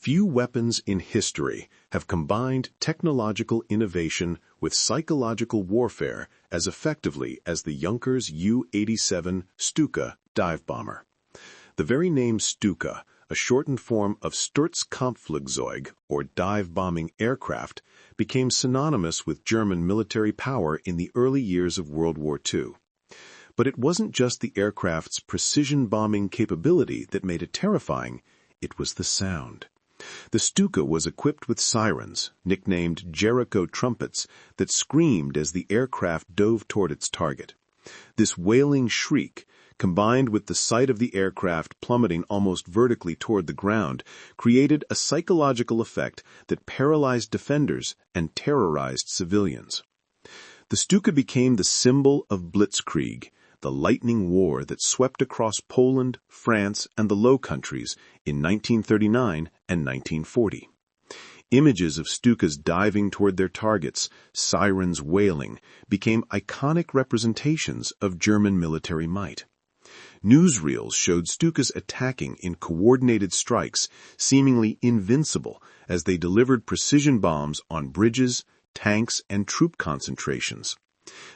Few weapons in history have combined technological innovation with psychological warfare as effectively as the Junkers U-87 Stuka dive bomber. The very name Stuka, a shortened form of Sturzkampfflugzeug, or dive-bombing aircraft, became synonymous with German military power in the early years of World War II. But it wasn't just the aircraft's precision bombing capability that made it terrifying, it was the sound. The Stuka was equipped with sirens, nicknamed Jericho trumpets, that screamed as the aircraft dove toward its target. This wailing shriek, combined with the sight of the aircraft plummeting almost vertically toward the ground, created a psychological effect that paralyzed defenders and terrorized civilians. The Stuka became the symbol of Blitzkrieg, the lightning war that swept across Poland, France, and the Low Countries in 1939 and 1940. Images of Stukas diving toward their targets, sirens wailing, became iconic representations of German military might. Newsreels showed Stukas attacking in coordinated strikes, seemingly invincible as they delivered precision bombs on bridges, tanks, and troop concentrations.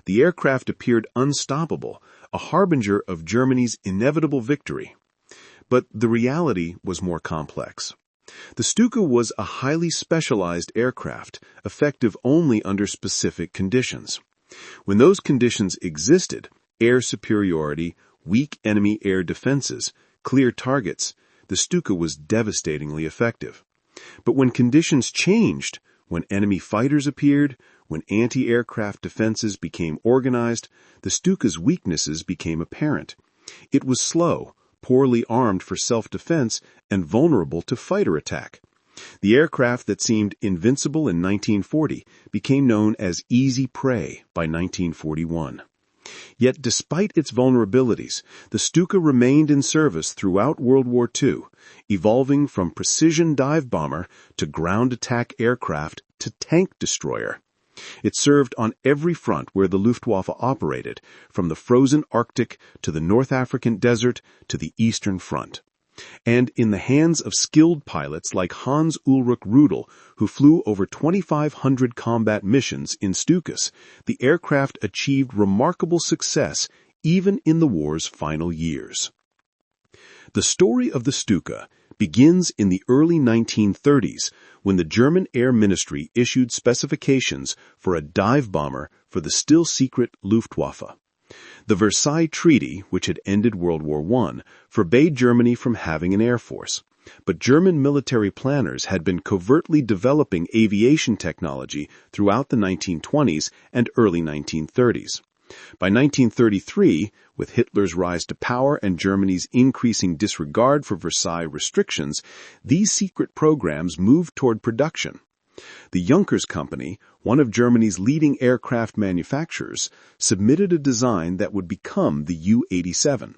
The aircraft appeared unstoppable, a harbinger of Germany's inevitable victory. But the reality was more complex. The Stuka was a highly specialized aircraft, effective only under specific conditions. When those conditions existed, air superiority, weak enemy air defenses, clear targets, the Stuka was devastatingly effective. But when conditions changed, when enemy fighters appeared, when anti-aircraft defenses became organized, the Stuka's weaknesses became apparent. It was slow, poorly armed for self-defense, and vulnerable to fighter attack. The aircraft that seemed invincible in 1940 became known as easy prey by 1941. Yet despite its vulnerabilities, the Stuka remained in service throughout World War II, evolving from precision dive bomber to ground attack aircraft to tank destroyer. It served on every front where the Luftwaffe operated, from the frozen Arctic to the North African desert to the Eastern Front. And in the hands of skilled pilots like Hans Ulrich Rudel, who flew over 2,500 combat missions in Stukas, the aircraft achieved remarkable success even in the war's final years. The story of the Stuka begins in the early 1930s when the German Air Ministry issued specifications for a dive bomber for the still-secret Luftwaffe. The Versailles Treaty, which had ended World War I, forbade Germany from having an air force. But German military planners had been covertly developing aviation technology throughout the 1920s and early 1930s. By 1933, with Hitler's rise to power and Germany's increasing disregard for Versailles restrictions, these secret programs moved toward production. The Junkers Company, one of Germany's leading aircraft manufacturers, submitted a design that would become the U-87.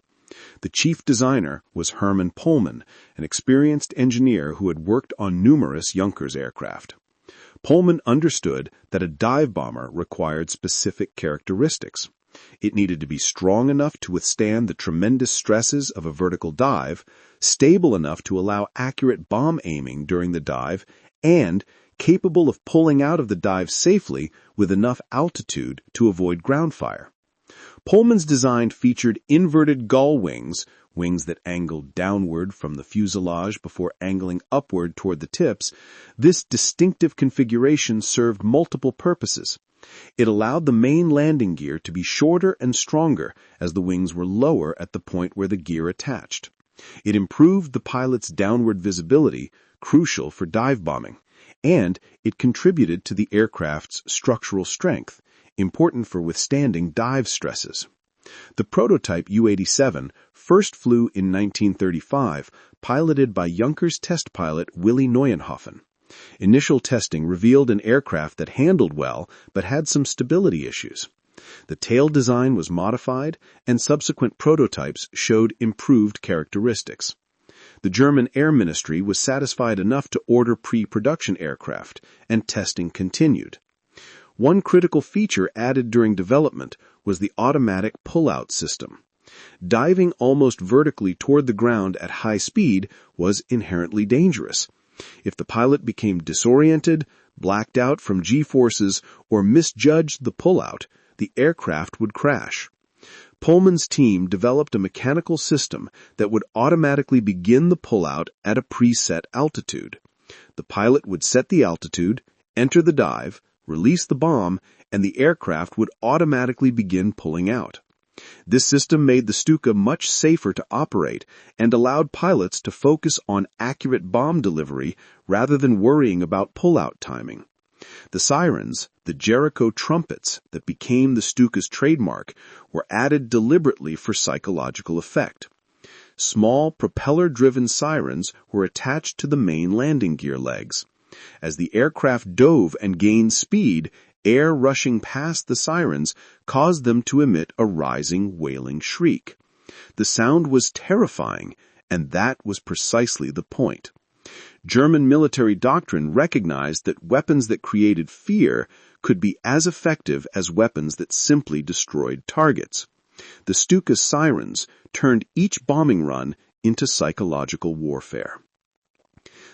The chief designer was Hermann Pohlmann, an experienced engineer who had worked on numerous Junkers aircraft. Pohlmann understood that a dive bomber required specific characteristics. It needed to be strong enough to withstand the tremendous stresses of a vertical dive, stable enough to allow accurate bomb aiming during the dive, and capable of pulling out of the dive safely with enough altitude to avoid ground fire. Pohlmann's design featured inverted gull wings that angled downward from the fuselage before angling upward toward the tips. This distinctive configuration served multiple purposes. It allowed the main landing gear to be shorter and stronger as the wings were lower at the point where the gear attached. It improved the pilot's downward visibility, crucial for dive bombing, and it contributed to the aircraft's structural strength, important for withstanding dive stresses. The prototype U-87 first flew in 1935, piloted by Junkers test pilot Willy Neuenhofen. Initial testing revealed an aircraft that handled well but had some stability issues. The tail design was modified, and subsequent prototypes showed improved characteristics. The German Air Ministry was satisfied enough to order pre-production aircraft, and testing continued. One critical feature added during development was the automatic pull-out system. Diving almost vertically toward the ground at high speed was inherently dangerous. If the pilot became disoriented, blacked out from G-forces, or misjudged the pullout, the aircraft would crash. Pullman's team developed a mechanical system that would automatically begin the pullout at a preset altitude. The pilot would set the altitude, enter the dive, release the bomb, and the aircraft would automatically begin pulling out. This system made the Stuka much safer to operate and allowed pilots to focus on accurate bomb delivery rather than worrying about pullout timing. The sirens, the Jericho trumpets that became the Stuka's trademark, were added deliberately for psychological effect. Small propeller-driven sirens were attached to the main landing gear legs. As the aircraft dove and gained speed, air rushing past the sirens caused them to emit a rising, wailing shriek. The sound was terrifying, and that was precisely the point. German military doctrine recognized that weapons that created fear could be as effective as weapons that simply destroyed targets. The Stuka's sirens turned each bombing run into psychological warfare.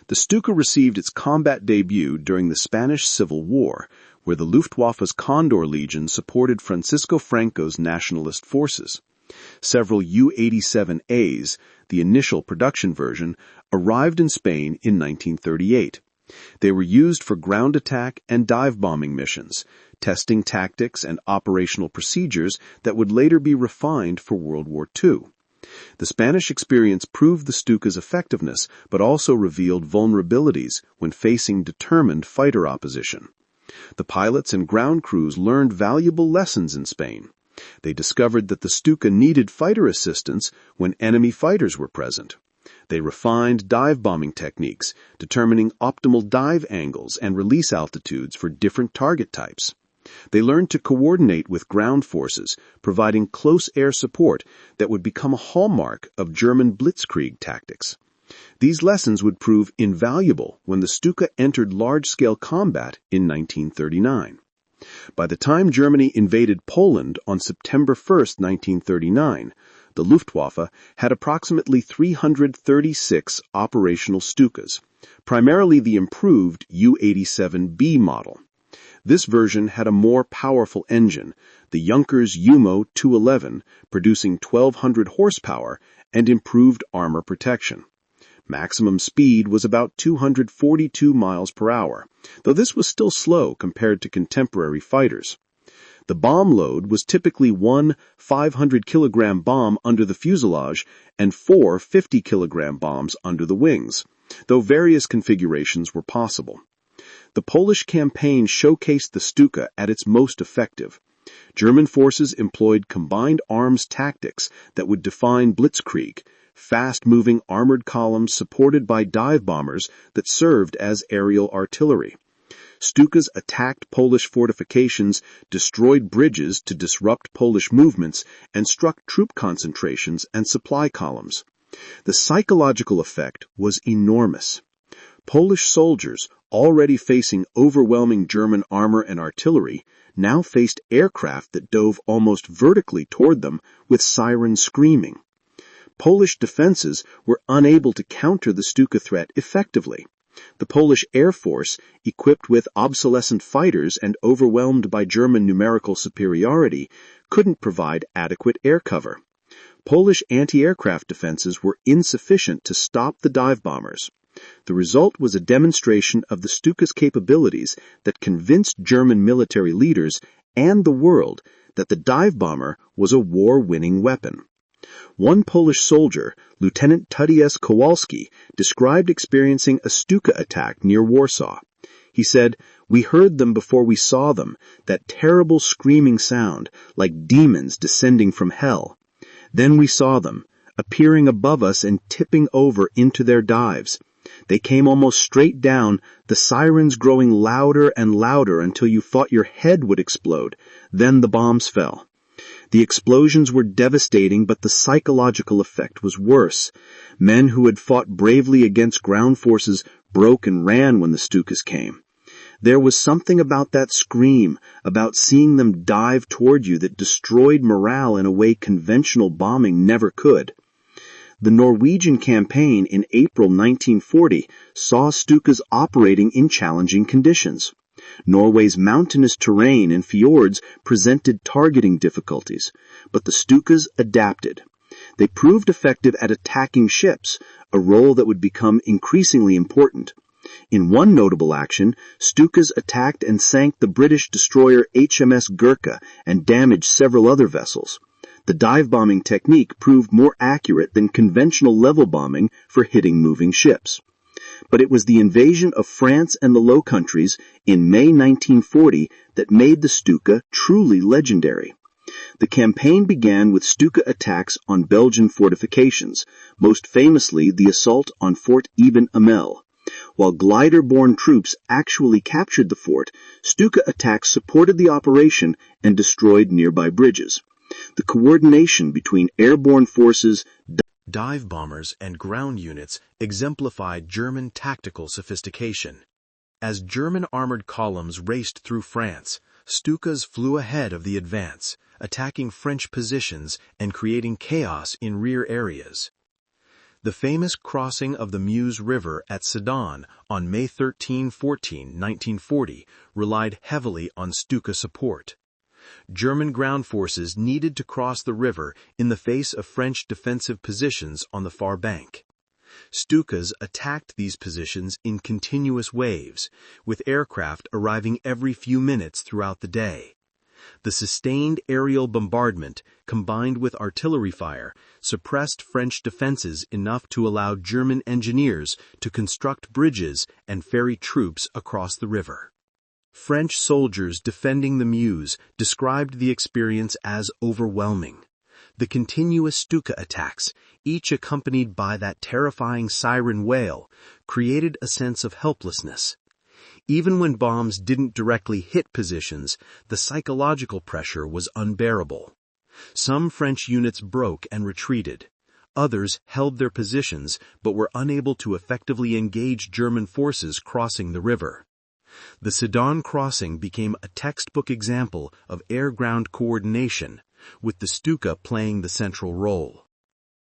The Stuka received its combat debut during the Spanish Civil War, where the Luftwaffe's Condor Legion supported Francisco Franco's nationalist forces. Several U-87As, the initial production version, arrived in Spain in 1938. They were used for ground attack and dive bombing missions, testing tactics and operational procedures that would later be refined for World War II. The Spanish experience proved the Stuka's effectiveness, but also revealed vulnerabilities when facing determined fighter opposition. The pilots and ground crews learned valuable lessons in Spain. They discovered that the Stuka needed fighter assistance when enemy fighters were present. They refined dive bombing techniques, determining optimal dive angles and release altitudes for different target types. They learned to coordinate with ground forces, providing close air support that would become a hallmark of German blitzkrieg tactics. These lessons would prove invaluable when the Stuka entered large-scale combat in 1939. By the time Germany invaded Poland on September 1, 1939, the Luftwaffe had approximately 336 operational Stukas, primarily the improved U-87B model. This version had a more powerful engine, the Junkers Umo 211, producing 1,200 horsepower and improved armor protection. Maximum speed was about 242 miles per hour, though this was still slow compared to contemporary fighters. The bomb load was typically one 500-kilogram bomb under the fuselage and four 50-kilogram bombs under the wings, though various configurations were possible. The Polish campaign showcased the Stuka at its most effective. German forces employed combined arms tactics that would define blitzkrieg, fast-moving armored columns supported by dive bombers that served as aerial artillery. Stukas attacked Polish fortifications, destroyed bridges to disrupt Polish movements, and struck troop concentrations and supply columns. The psychological effect was enormous. Polish soldiers, already facing overwhelming German armor and artillery, now faced aircraft that dove almost vertically toward them with sirens screaming. Polish defenses were unable to counter the Stuka threat effectively. The Polish Air Force, equipped with obsolescent fighters and overwhelmed by German numerical superiority, couldn't provide adequate air cover. Polish anti-aircraft defenses were insufficient to stop the dive bombers. The result was a demonstration of the Stuka's capabilities that convinced German military leaders and the world that the dive bomber was a war-winning weapon. One Polish soldier, Lieutenant Tadeusz Kowalski, described experiencing a Stuka attack near Warsaw. He said, "We heard them before we saw them, that terrible screaming sound, like demons descending from hell. Then we saw them, appearing above us and tipping over into their dives. They came almost straight down, the sirens growing louder and louder until you thought your head would explode. Then the bombs fell. The explosions were devastating, but the psychological effect was worse. Men who had fought bravely against ground forces broke and ran when the Stukas came. There was something about that scream, about seeing them dive toward you, that destroyed morale in a way conventional bombing never could. The Norwegian campaign in April 1940 saw Stukas operating in challenging conditions. Norway's mountainous terrain and fjords presented targeting difficulties, but the Stukas adapted. They proved effective at attacking ships, a role that would become increasingly important. In one notable action, Stukas attacked and sank the British destroyer HMS Gurkha and damaged several other vessels. The dive-bombing technique proved more accurate than conventional level bombing for hitting moving ships. But it was the invasion of France and the Low Countries in May 1940 that made the Stuka truly legendary. The campaign began with Stuka attacks on Belgian fortifications, most famously the assault on Fort Ibn Amel. While glider-borne troops actually captured the fort, Stuka attacks supported the operation and destroyed nearby bridges. The coordination between airborne forces, dive bombers, and ground units exemplified German tactical sophistication. As German armored columns raced through France, Stukas flew ahead of the advance, attacking French positions and creating chaos in rear areas. The famous crossing of the Meuse River at Sedan on May 13-14, 1940, relied heavily on Stuka support. German ground forces needed to cross the river in the face of French defensive positions on the far bank. Stukas attacked these positions in continuous waves, with aircraft arriving every few minutes throughout the day. The sustained aerial bombardment, combined with artillery fire, suppressed French defenses enough to allow German engineers to construct bridges and ferry troops across the river. French soldiers defending the Meuse described the experience as overwhelming. The continuous Stuka attacks, each accompanied by that terrifying siren wail, created a sense of helplessness. Even when bombs didn't directly hit positions, the psychological pressure was unbearable. Some French units broke and retreated. Others held their positions but were unable to effectively engage German forces crossing the river. The Sedan crossing became a textbook example of air-ground coordination, with the Stuka playing the central role.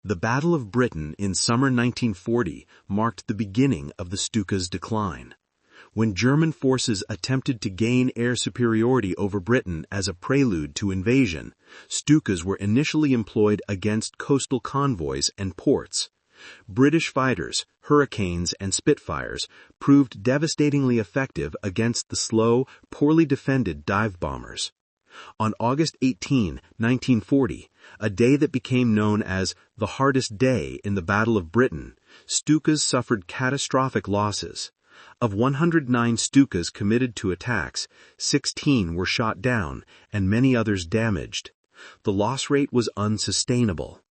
The Battle of Britain in summer 1940 marked the beginning of the Stuka's decline. When German forces attempted to gain air superiority over Britain as a prelude to invasion, Stukas were initially employed against coastal convoys and ports. British fighters, Hurricanes and Spitfires, proved devastatingly effective against the slow, poorly defended dive bombers. On August 18, 1940, a day that became known as the hardest day in the Battle of Britain, Stukas suffered catastrophic losses. Of 109 Stukas committed to attacks, 16 were shot down and many others damaged. The loss rate was unsustainable.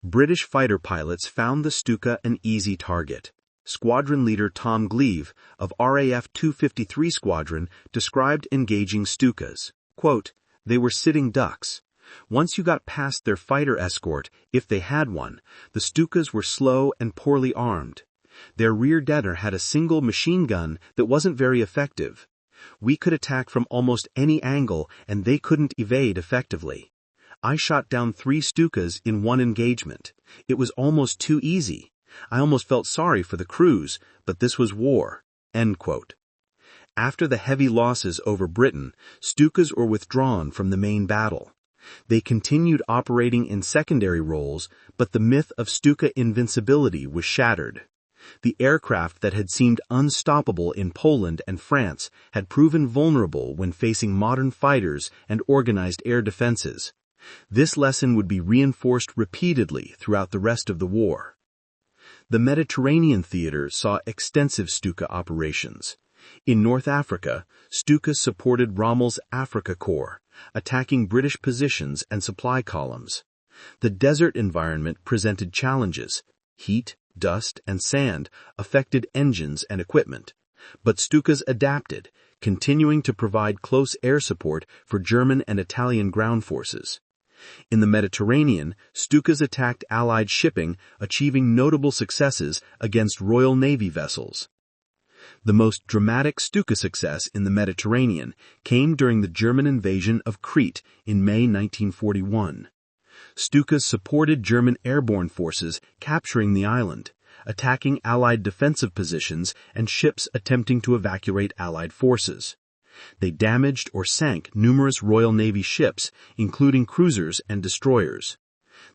British fighter pilots found the Stuka an easy target. Squadron leader Tom Gleave of RAF 253 Squadron described engaging Stukas. Quote, "They were sitting ducks. Once you got past their fighter escort, if they had one, the Stukas were slow and poorly armed. Their rear deader had a single machine gun that wasn't very effective. We could attack from almost any angle and they couldn't evade effectively. I shot down 3 Stukas in one engagement. It was almost too easy. I almost felt sorry for the crews, but this was war." End quote. After the heavy losses over Britain, Stukas were withdrawn from the main battle. They continued operating in secondary roles, but the myth of Stuka invincibility was shattered. The aircraft that had seemed unstoppable in Poland and France had proven vulnerable when facing modern fighters and organized air defenses. This lesson would be reinforced repeatedly throughout the rest of the war. The Mediterranean theater saw extensive Stuka operations. In North Africa, Stuka supported Rommel's Africa Corps, attacking British positions and supply columns. The desert environment presented challenges. Heat, dust, and sand affected engines and equipment, but Stukas adapted, continuing to provide close air support for German and Italian ground forces. In the Mediterranean, Stukas attacked Allied shipping, achieving notable successes against Royal Navy vessels. The most dramatic Stuka success in the Mediterranean came during the German invasion of Crete in May 1941. Stukas supported German airborne forces capturing the island, attacking Allied defensive positions and ships attempting to evacuate Allied forces. They damaged or sank numerous Royal Navy ships, including cruisers and destroyers.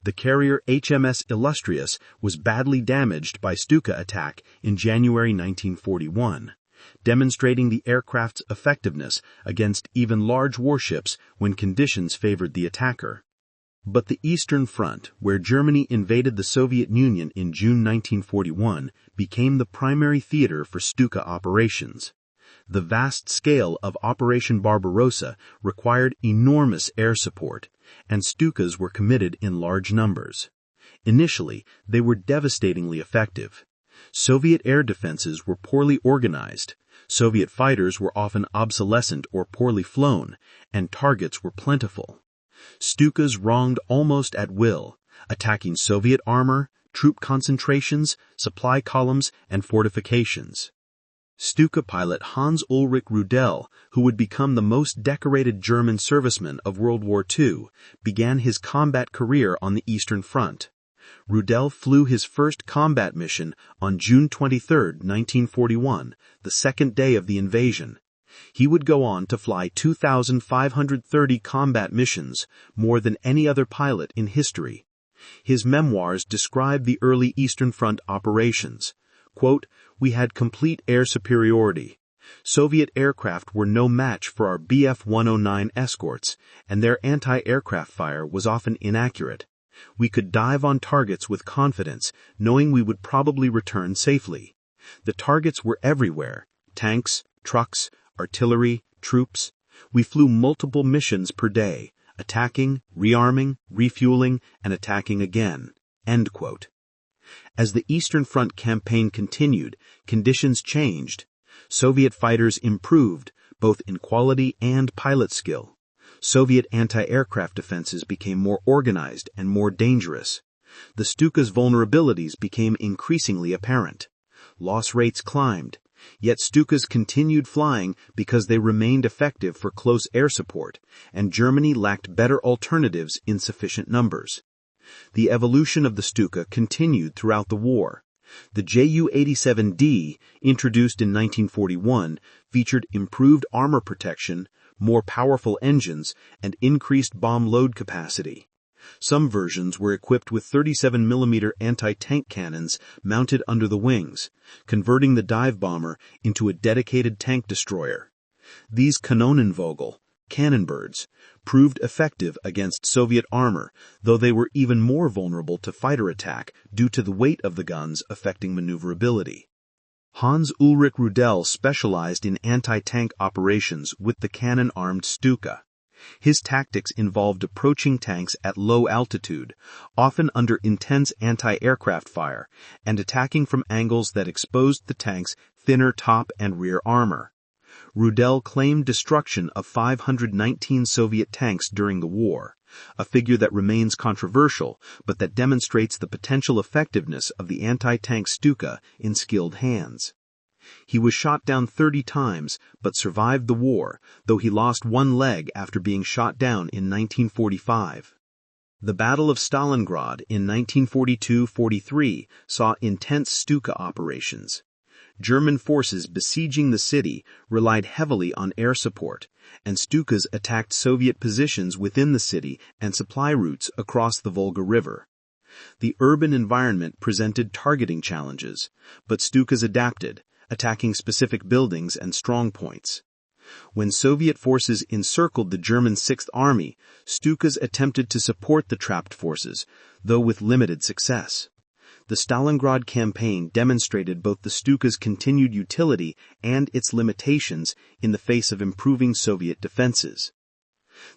The carrier HMS Illustrious was badly damaged by Stuka attack in January 1941, demonstrating the aircraft's effectiveness against even large warships when conditions favored the attacker. But the Eastern Front, where Germany invaded the Soviet Union in June 1941, became the primary theater for Stuka operations. The vast scale of Operation Barbarossa required enormous air support, and Stukas were committed in large numbers. Initially, they were devastatingly effective. Soviet air defenses were poorly organized, Soviet fighters were often obsolescent or poorly flown, and targets were plentiful. Stukas wronged almost at will, attacking Soviet armor, troop concentrations, supply columns, and fortifications. Stuka pilot Hans-Ulrich Rudel, who would become the most decorated German serviceman of World War II, began his combat career on the Eastern Front. Rudel flew his first combat mission on June 23, 1941, the second day of the invasion. He would go on to fly 2,530 combat missions, more than any other pilot in history. His memoirs describe the early Eastern Front operations. Quote, "We had complete air superiority. Soviet aircraft were no match for our Bf-109 escorts, and their anti-aircraft fire was often inaccurate. We could dive on targets with confidence, knowing we would probably return safely. The targets were everywhere: tanks, trucks, artillery, troops. We flew multiple missions per day, attacking, rearming, refueling, and attacking again." End quote. As the Eastern Front campaign continued, conditions changed. Soviet fighters improved, both in quality and pilot skill. Soviet anti-aircraft defenses became more organized and more dangerous. The Stuka's vulnerabilities became increasingly apparent. Loss rates climbed, yet Stukas continued flying because they remained effective for close air support, and Germany lacked better alternatives in sufficient numbers. The evolution of the Stuka continued throughout the war. The Ju-87D, introduced in 1941, featured improved armor protection, more powerful engines, and increased bomb load capacity. Some versions were equipped with 37mm anti-tank cannons mounted under the wings, converting the dive bomber into a dedicated tank destroyer. These Kanonenvogel, cannon birds, proved effective against Soviet armor, though they were even more vulnerable to fighter attack due to the weight of the guns affecting maneuverability. Hans-Ulrich Rudel specialized in anti-tank operations with the cannon-armed Stuka. His tactics involved approaching tanks at low altitude, often under intense anti-aircraft fire, and attacking from angles that exposed the tank's thinner top and rear armor. Rudel claimed destruction of 519 Soviet tanks during the war, a figure that remains controversial but that demonstrates the potential effectiveness of the anti-tank Stuka in skilled hands. He was shot down 30 times but survived the war, though he lost one leg after being shot down in 1945. The Battle of Stalingrad in 1942-43 saw intense Stuka operations. German forces besieging the city relied heavily on air support, and Stukas attacked Soviet positions within the city and supply routes across the Volga River. The urban environment presented targeting challenges, but Stukas adapted, attacking specific buildings and strong points. When Soviet forces encircled the German Sixth Army, Stukas attempted to support the trapped forces, though with limited success. The Stalingrad campaign demonstrated both the Stuka's continued utility and its limitations in the face of improving Soviet defenses.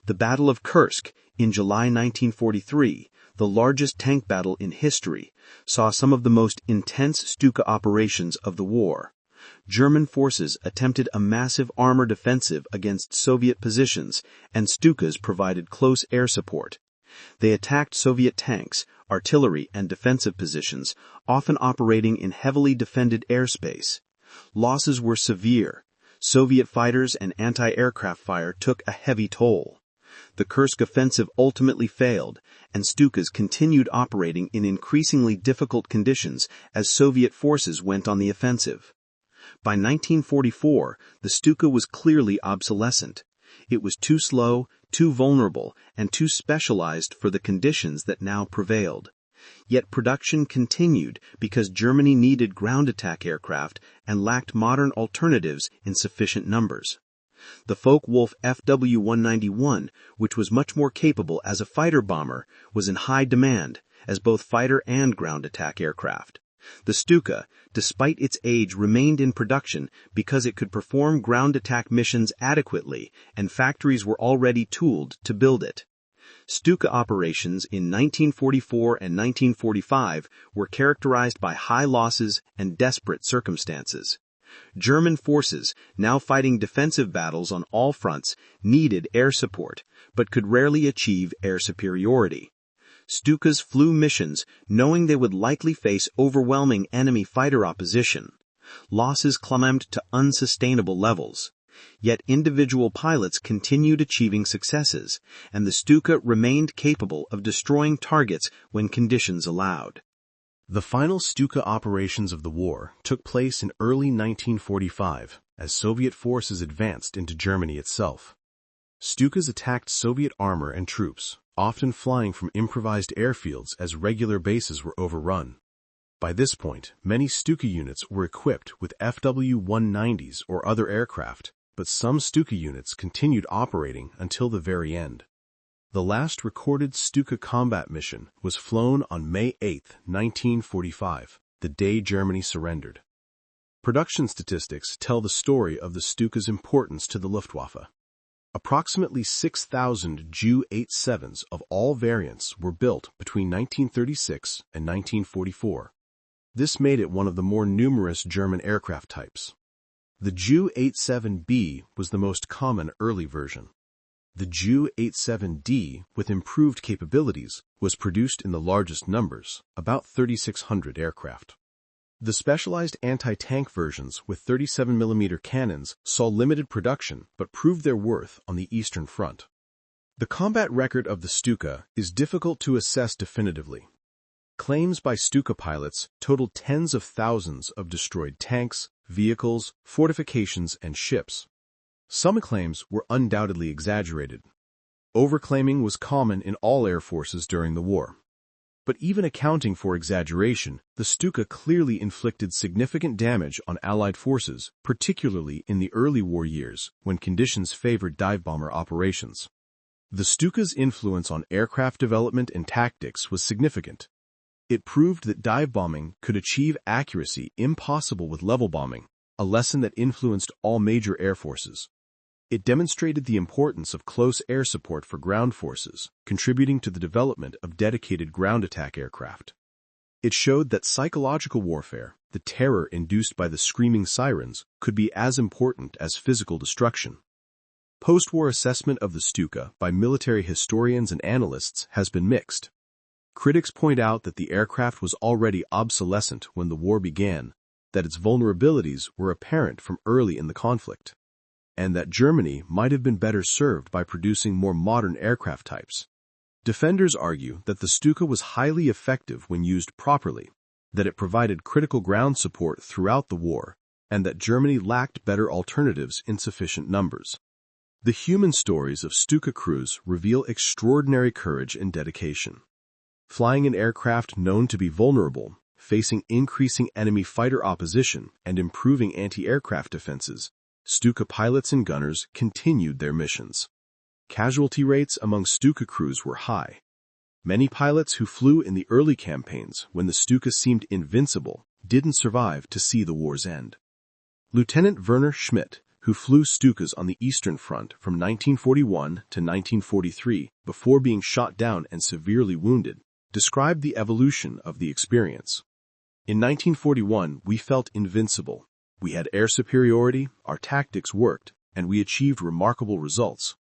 The Battle of Kursk, in July 1943, the largest tank battle in history, saw some of the most intense Stuka operations of the war. German forces attempted a massive armor defensive against Soviet positions, and Stukas provided close air support. They attacked Soviet tanks, artillery, and defensive positions, often operating in heavily defended airspace. Losses were severe. Soviet fighters and anti-aircraft fire took a heavy toll. The Kursk offensive ultimately failed, and Stukas continued operating in increasingly difficult conditions as Soviet forces went on the offensive. By 1944, the Stuka was clearly obsolescent. It was too slow, too vulnerable, and too specialized for the conditions that now prevailed. Yet production continued because Germany needed ground attack aircraft and lacked modern alternatives in sufficient numbers. The Focke-Wulf FW-191, which was much more capable as a fighter bomber, was in high demand as both fighter and ground attack aircraft. The Stuka, despite its age, remained in production because it could perform ground attack missions adequately, and factories were already tooled to build it. Stuka operations in 1944 and 1945 were characterized by high losses and desperate circumstances. German forces, now fighting defensive battles on all fronts, needed air support, but could rarely achieve air superiority. Stukas flew missions knowing they would likely face overwhelming enemy fighter opposition. Losses climbed to unsustainable levels. Yet individual pilots continued achieving successes, and the Stuka remained capable of destroying targets when conditions allowed. The final Stuka operations of the war took place in early 1945 as Soviet forces advanced into Germany itself. Stukas attacked Soviet armor and troops, often flying from improvised airfields as regular bases were overrun. By this point, many Stuka units were equipped with FW-190s or other aircraft, but some Stuka units continued operating until the very end. The last recorded Stuka combat mission was flown on May 8, 1945, the day Germany surrendered. Production statistics tell the story of the Stuka's importance to the Luftwaffe. Approximately 6,000 Ju-87s of all variants were built between 1936 and 1944. This made it one of the more numerous German aircraft types. The Ju-87B was the most common early version. The Ju-87D, with improved capabilities, was produced in the largest numbers, about 3,600 aircraft. The specialized anti-tank versions with 37mm cannons saw limited production but proved their worth on the Eastern Front. The combat record of the Stuka is difficult to assess definitively. Claims by Stuka pilots totaled tens of thousands of destroyed tanks, vehicles, fortifications, and ships. Some claims were undoubtedly exaggerated. Overclaiming was common in all air forces during the war. But even accounting for exaggeration, the Stuka clearly inflicted significant damage on Allied forces, particularly in the early war years when conditions favored dive bomber operations. The Stuka's influence on aircraft development and tactics was significant. It proved that dive bombing could achieve accuracy impossible with level bombing, a lesson that influenced all major air forces. It demonstrated the importance of close air support for ground forces, contributing to the development of dedicated ground attack aircraft. It showed that psychological warfare, the terror induced by the screaming sirens, could be as important as physical destruction. Post-war assessment of the Stuka by military historians and analysts has been mixed. Critics point out that the aircraft was already obsolescent when the war began, that its vulnerabilities were apparent from early in the conflict, and that Germany might have been better served by producing more modern aircraft types. Defenders argue that the Stuka was highly effective when used properly, that it provided critical ground support throughout the war, and that Germany lacked better alternatives in sufficient numbers. The human stories of Stuka crews reveal extraordinary courage and dedication. Flying an aircraft known to be vulnerable, facing increasing enemy fighter opposition, and improving anti-aircraft defenses, Stuka pilots and gunners continued their missions. Casualty rates among Stuka crews were high. Many pilots who flew in the early campaigns when the Stuka seemed invincible didn't survive to see the war's end. Lieutenant Werner Schmidt, who flew Stukas on the Eastern Front from 1941 to 1943 before being shot down and severely wounded, described the evolution of the experience. In 1941, we felt invincible. We had air superiority, our tactics worked, and we achieved remarkable results.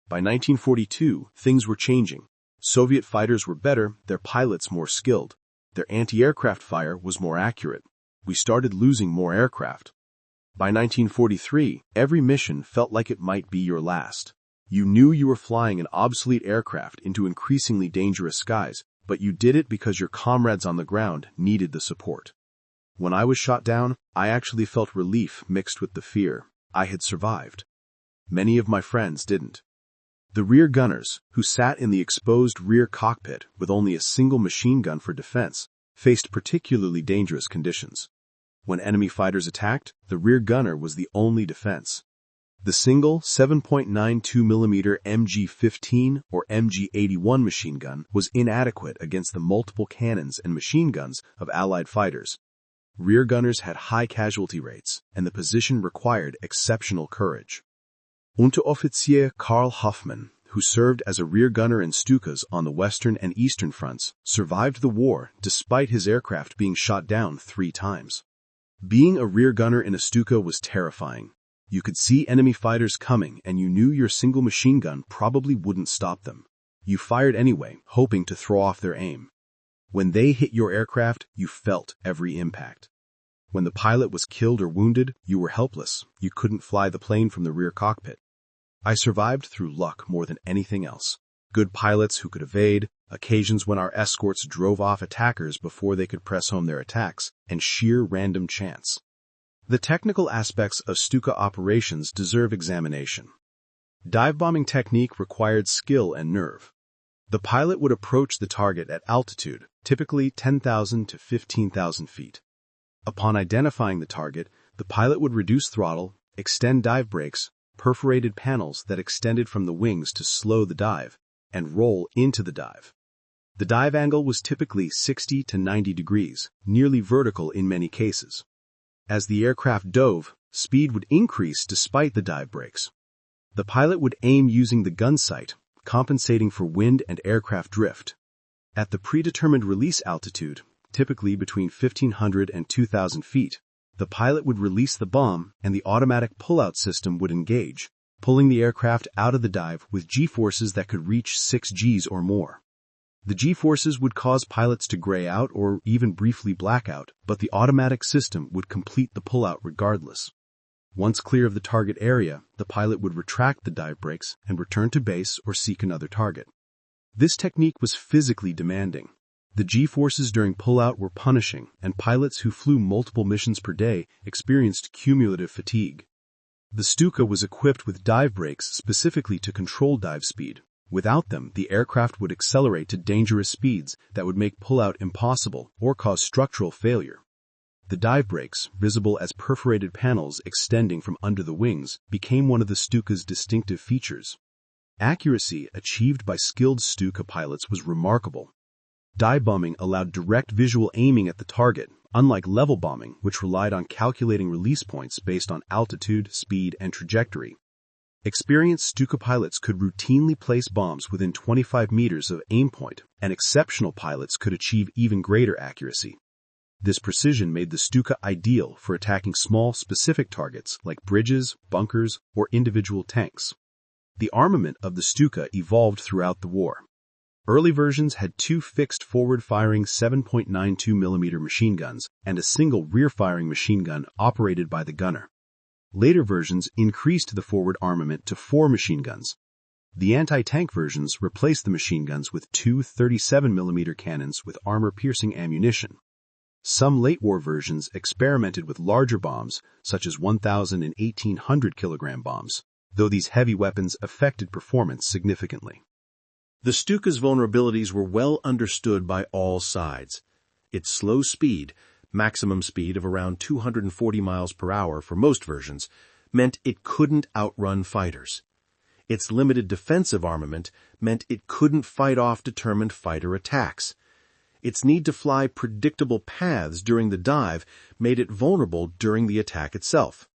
By 1942, things were changing. Soviet fighters were better, their pilots more skilled. Their anti-aircraft fire was more accurate. We started losing more aircraft. By 1943, every mission felt like it might be your last. You knew you were flying an obsolete aircraft into increasingly dangerous skies, but you did it because your comrades on the ground needed the support. When I was shot down, I actually felt relief mixed with the fear. I had survived. Many of my friends didn't. The rear gunners, who sat in the exposed rear cockpit with only a single machine gun for defense, faced particularly dangerous conditions. When enemy fighters attacked, the rear gunner was the only defense. The single 7.92mm MG-15 or MG-81 machine gun was inadequate against the multiple cannons and machine guns of Allied fighters. Rear gunners had high casualty rates, and the position required exceptional courage. Unteroffizier Karl Hoffmann, who served as a rear gunner in Stukas on the western and eastern fronts, survived the war despite his aircraft being shot down 3 times. Being a rear gunner in a Stuka was terrifying. You could see enemy fighters coming and you knew your single machine gun probably wouldn't stop them. You fired anyway, hoping to throw off their aim. When they hit your aircraft, you felt every impact. When the pilot was killed or wounded, you were helpless. You couldn't fly the plane from the rear cockpit. I survived through luck more than anything else. Good pilots who could evade, occasions when our escorts drove off attackers before they could press home their attacks, and sheer random chance. The technical aspects of Stuka operations deserve examination. Dive bombing technique required skill and nerve. The pilot would approach the target at altitude, typically 10,000 to 15,000 feet. Upon identifying the target, the pilot would reduce throttle, extend dive brakes, perforated panels that extended from the wings to slow the dive, and roll into the dive. The dive angle was typically 60 to 90 degrees, nearly vertical in many cases. As the aircraft dove, speed would increase despite the dive brakes. The pilot would aim using the gun sight, compensating for wind and aircraft drift. At the predetermined release altitude, typically between 1,500 and 2,000 feet, the pilot would release the bomb and the automatic pull-out system would engage, pulling the aircraft out of the dive with G-forces that could reach 6 Gs or more. The G-forces would cause pilots to gray out or even briefly black out, but the automatic system would complete the pull-out regardless. Once clear of the target area, the pilot would retract the dive brakes and return to base or seek another target. This technique was physically demanding. The G-forces during pull-out were punishing, and pilots who flew multiple missions per day experienced cumulative fatigue. The Stuka was equipped with dive brakes specifically to control dive speed. Without them, the aircraft would accelerate to dangerous speeds that would make pull-out impossible or cause structural failure. The dive brakes, visible as perforated panels extending from under the wings, became one of the Stuka's distinctive features. Accuracy achieved by skilled Stuka pilots was remarkable. Dive bombing allowed direct visual aiming at the target, unlike level bombing, which relied on calculating release points based on altitude, speed, and trajectory. Experienced Stuka pilots could routinely place bombs within 25 meters of aim point, and exceptional pilots could achieve even greater accuracy. This precision made the Stuka ideal for attacking small, specific targets like bridges, bunkers, or individual tanks. The armament of the Stuka evolved throughout the war. Early versions had 2 fixed forward-firing 7.92mm machine guns and a single rear-firing machine gun operated by the gunner. Later versions increased the forward armament to 4 machine guns. The anti-tank versions replaced the machine guns with 2 37mm cannons with armor-piercing ammunition. Some late-war versions experimented with larger bombs, such as 1,000 and 1,800-kilogram bombs, though these heavy weapons affected performance significantly. The Stuka's vulnerabilities were well understood by all sides. Its slow speed, maximum speed of around 240 miles per hour for most versions, meant it couldn't outrun fighters. Its limited defensive armament meant it couldn't fight off determined fighter attacks. Its need to fly predictable paths during the dive made it vulnerable during the attack itself.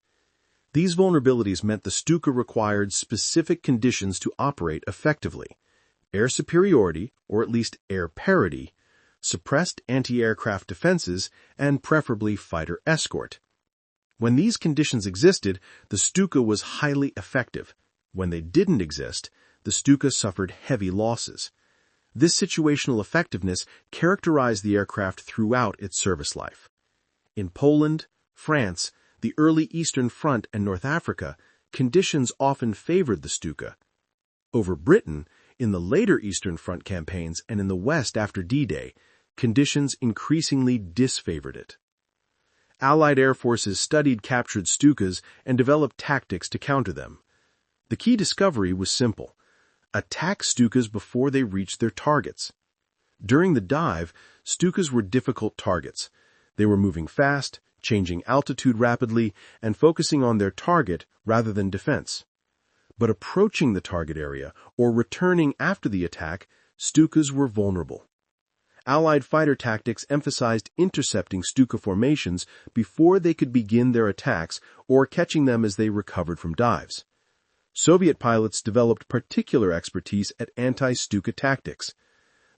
These vulnerabilities meant the Stuka required specific conditions to operate effectively: air superiority, or at least air parity, suppressed anti-aircraft defenses, and preferably fighter escort. When these conditions existed, the Stuka was highly effective. When they didn't exist, the Stuka suffered heavy losses. This situational effectiveness characterized the aircraft throughout its service life. In Poland, France, the early Eastern Front, and North Africa, conditions often favored the Stuka. Over Britain, in the later Eastern Front campaigns and in the West after D-Day, conditions increasingly disfavored it. Allied air forces studied captured Stukas and developed tactics to counter them. The key discovery was simple: attack Stukas before they reached their targets. During the dive, Stukas were difficult targets. They were moving fast, changing altitude rapidly, and focusing on their target rather than defense. But approaching the target area, or returning after the attack, Stukas were vulnerable. Allied fighter tactics emphasized intercepting Stuka formations before they could begin their attacks or catching them as they recovered from dives. Soviet pilots developed particular expertise at anti-Stuka tactics.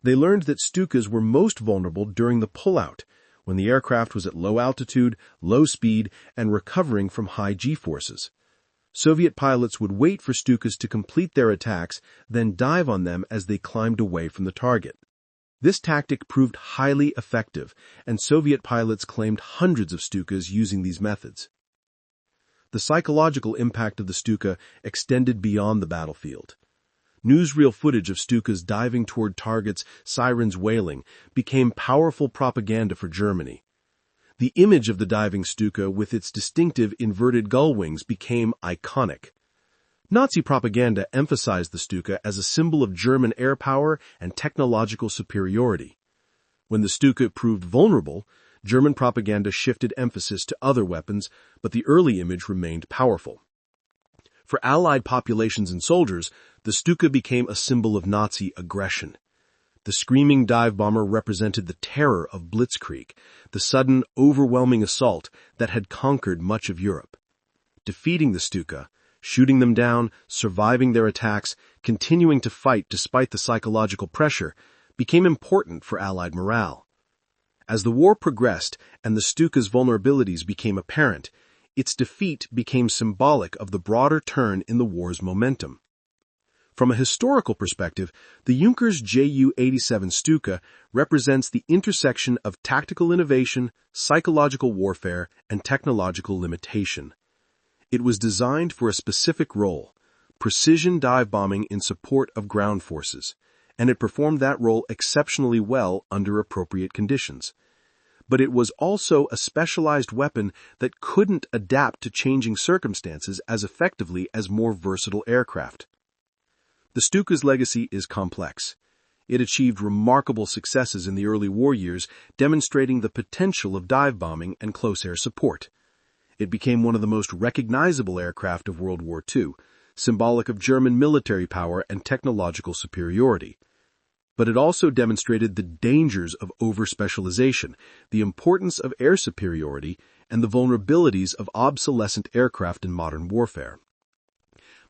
They learned that Stukas were most vulnerable during the pullout, when the aircraft was at low altitude, low speed, and recovering from high G-forces. Soviet pilots would wait for Stukas to complete their attacks, then dive on them as they climbed away from the target. This tactic proved highly effective, and Soviet pilots claimed hundreds of Stukas using these methods. The psychological impact of the Stuka extended beyond the battlefield. Newsreel footage of Stukas diving toward targets, sirens wailing, became powerful propaganda for Germany. The image of the diving Stuka with its distinctive inverted gull wings became iconic. Nazi propaganda emphasized the Stuka as a symbol of German air power and technological superiority. When the Stuka proved vulnerable, German propaganda shifted emphasis to other weapons, but the early image remained powerful. For Allied populations and soldiers, the Stuka became a symbol of Nazi aggression. The screaming dive bomber represented the terror of Blitzkrieg, the sudden, overwhelming assault that had conquered much of Europe. Defeating the Stuka, shooting them down, surviving their attacks, continuing to fight despite the psychological pressure, became important for Allied morale. As the war progressed and the Stuka's vulnerabilities became apparent, its defeat became symbolic of the broader turn in the war's momentum. From a historical perspective, the Junkers Ju-87 Stuka represents the intersection of tactical innovation, psychological warfare, and technological limitation. It was designed for a specific role, precision dive bombing in support of ground forces, and it performed that role exceptionally well under appropriate conditions. But it was also a specialized weapon that couldn't adapt to changing circumstances as effectively as more versatile aircraft. The Stuka's legacy is complex. It achieved remarkable successes in the early war years, demonstrating the potential of dive bombing and close air support. It became one of the most recognizable aircraft of World War II, symbolic of German military power and technological superiority. But it also demonstrated the dangers of over-specialization, the importance of air superiority, and the vulnerabilities of obsolescent aircraft in modern warfare.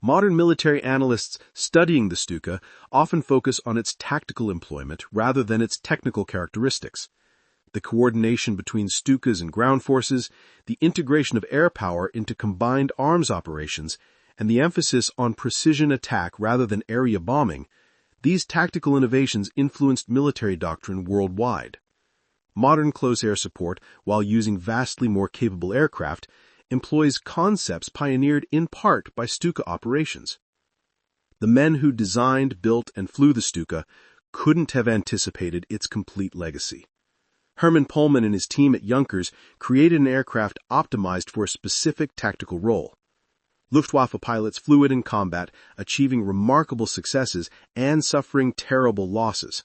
Modern military analysts studying the Stuka often focus on its tactical employment rather than its technical characteristics. The coordination between Stukas and ground forces, the integration of air power into combined arms operations, and the emphasis on precision attack rather than area bombing, these tactical innovations influenced military doctrine worldwide. Modern close air support, while using vastly more capable aircraft, employs concepts pioneered in part by Stuka operations. The men who designed, built, and flew the Stuka couldn't have anticipated its complete legacy. Hermann Pohlmann and his team at Junkers created an aircraft optimized for a specific tactical role. Luftwaffe pilots flew it in combat, achieving remarkable successes and suffering terrible losses.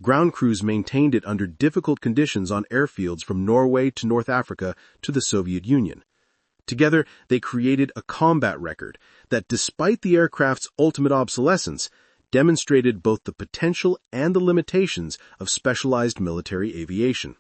Ground crews maintained it under difficult conditions on airfields from Norway to North Africa to the Soviet Union. Together, they created a combat record that, despite the aircraft's ultimate obsolescence, demonstrated both the potential and the limitations of specialized military aviation.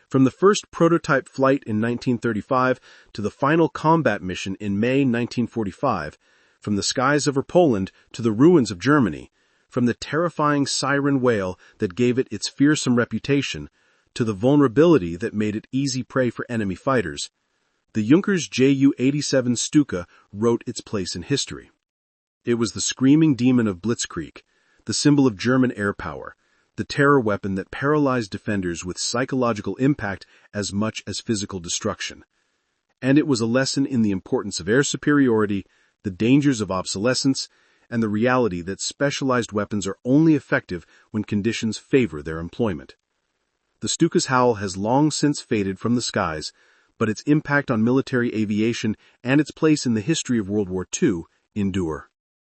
From the first prototype flight in 1935 to the final combat mission in May 1945, from the skies over Poland to the ruins of Germany, from the terrifying siren wail that gave it its fearsome reputation to the vulnerability that made it easy prey for enemy fighters, the Junkers Ju-87 Stuka wrote its place in history. It was the screaming demon of Blitzkrieg, the symbol of German air power, the terror weapon that paralyzed defenders with psychological impact as much as physical destruction. And it was a lesson in the importance of air superiority, the dangers of obsolescence, and the reality that specialized weapons are only effective when conditions favor their employment. The Stuka's howl has long since faded from the skies, but its impact on military aviation and its place in the history of World War II endure.